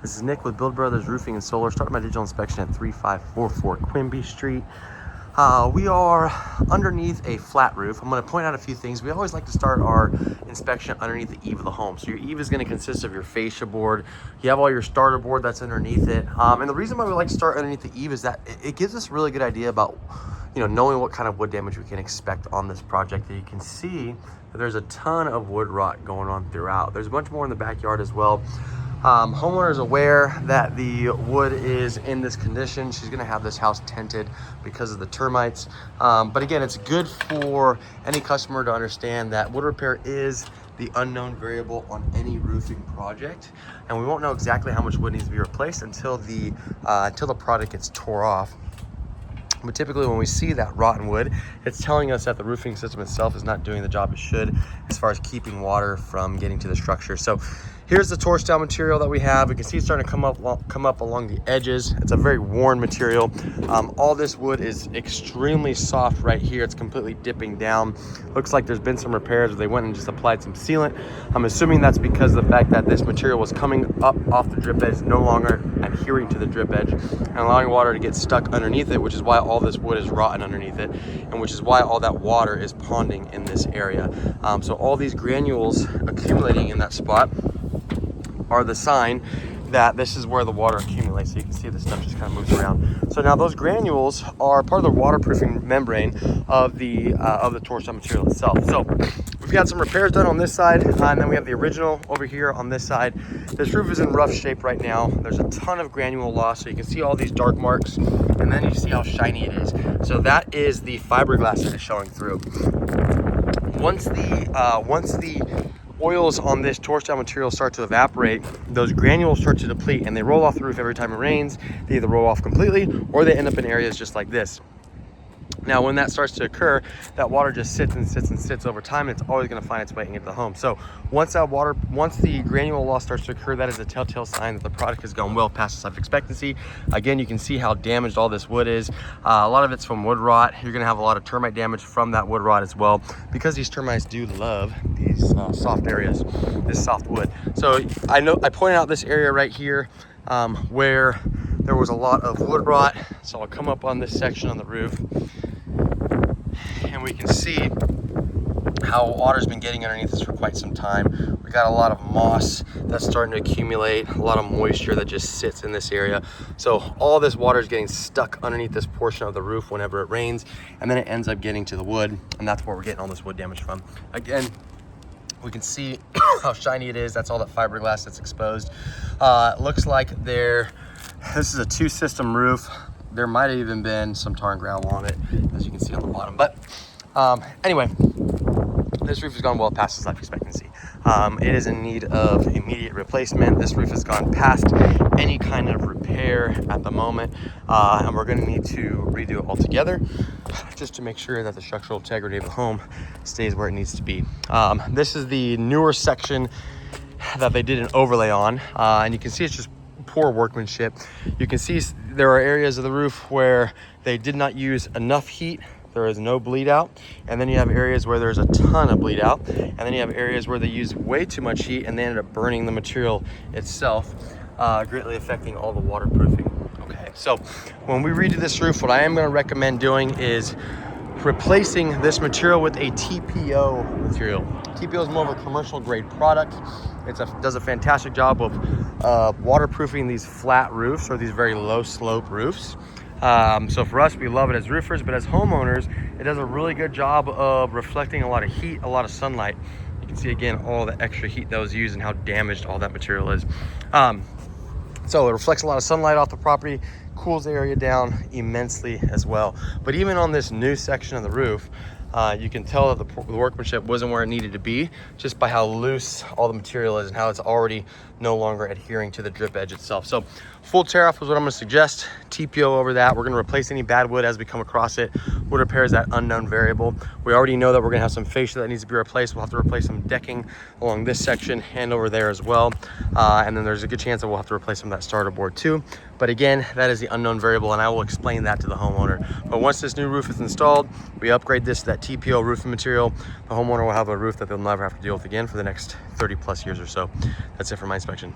This is Nick with Build Brothers Roofing and Solar. Starting my digital inspection at 3544 Quinby Street. We are underneath a flat roof. I'm going to point out a few things. We always like to start our inspection underneath the eave of the home. So your eave is going to consist of your fascia board. You have all your starter board that's underneath it. And the reason why we like to start underneath the eave is that it gives us a really good idea about, knowing what kind of wood damage we can expect on this project. And you can see that there's a ton of wood rot going on throughout. There's a bunch more in the backyard as well. Homeowner is aware that the wood is in this condition. She's going to have this house tented because of the termites. But again, it's good for any customer to understand that wood repair is the unknown variable on any roofing project, and we won't know exactly how much wood needs to be replaced until the product gets tore off. But typically when we see that rotten wood, it's telling us that the roofing system itself is not doing the job it should as far as keeping water from getting to the structure. So here's the torch down material that we have. We can see it's starting to come up along the edges. It's a very worn material. All this wood is extremely soft right here. It's completely dipping down. Looks like there's been some repairs where they went and just applied some sealant. I'm assuming that's because of the fact that this material was coming up off the drip edge, no longer adhering to the drip edge and allowing water to get stuck underneath it, which is why all this wood is rotten underneath it, and which is why all that water is ponding in this area. So all these granules accumulating in that spot are the sign that this is where the water accumulates. So you can see the stuff just kind of moves around. So now those granules are part of the waterproofing membrane of the torch down material itself. So we've got some repairs done on this side, and then we have the original over here on this side. This roof is in rough shape right now. There's a ton of granule loss, so you can see all these dark marks, and then you see how shiny it is. So that is the fiberglass that is showing through. Once the oils on this torch down material start to evaporate, those granules start to deplete and they roll off the roof every time it rains. They either roll off completely or they end up in areas just like this. Now, when that starts to occur, that water just sits and sits and sits over time, and it's always going to find its way into the home. So once the granule loss starts to occur, that is a telltale sign that the product has gone well past its life expectancy. Again, you can see how damaged all this wood is. A lot of it's from wood rot. You're going to have a lot of termite damage from that wood rot as well, because these termites do love these soft areas, this soft wood. So I pointed out this area right here where there was a lot of wood rot. So I'll come up on this section on the roof, and we can see how water's been getting underneath this for quite some time. We got a lot of moss that's starting to accumulate, a lot of moisture that just sits in this area. So all this water is getting stuck underneath this portion of the roof whenever it rains, and then it ends up getting to the wood, and that's where we're getting all this wood damage from. Again, we can see how shiny it is. That's all that fiberglass that's exposed. It looks like this is a 2-system roof. There might have even been some tar and gravel on it, as you can see on the bottom. But anyway, this roof has gone well past its life expectancy. It is in need of immediate replacement. This roof has gone past any kind of repair at the moment, and we're going to need to redo it altogether, just to make sure that the structural integrity of the home stays where it needs to be. This is the newer section that they did an overlay on, and you can see it's just poor workmanship. You can see there are areas of the roof where they did not use enough heat. There is no bleed out, and then you have areas where there's a ton of bleed out, and then you have areas where they use way too much heat and they ended up burning the material itself, greatly affecting all the waterproofing. Okay, so when we redo this roof, what I am going to recommend doing is replacing this material with a TPO material. TPO is more of a commercial grade product. It does a fantastic job of waterproofing these flat roofs or these very low slope roofs. So for us, we love it as roofers, but as homeowners, it does a really good job of reflecting a lot of heat, a lot of sunlight. You can see again all the extra heat that was used and how damaged all that material is. So it reflects a lot of sunlight off the property, cools the area down immensely as well. But even on this new section of the roof, you can tell that the workmanship wasn't where it needed to be, just by how loose all the material is and how it's already no longer adhering to the drip edge itself. So full tear off is what I'm going to suggest. TPO over that. We're going to replace any bad wood as we come across it. Wood repair is that unknown variable. We already know that we're going to have some fascia that needs to be replaced. We'll have to replace some decking along this section and over there as well. And then there's a good chance that we'll have to replace some of that starter board too. But again, that is the unknown variable, and I will explain that to the homeowner. But once this new roof is installed, we upgrade this to that TPO roofing material. The homeowner will have a roof that they'll never have to deal with again for the next 30+ years or so. That's it for my inspection.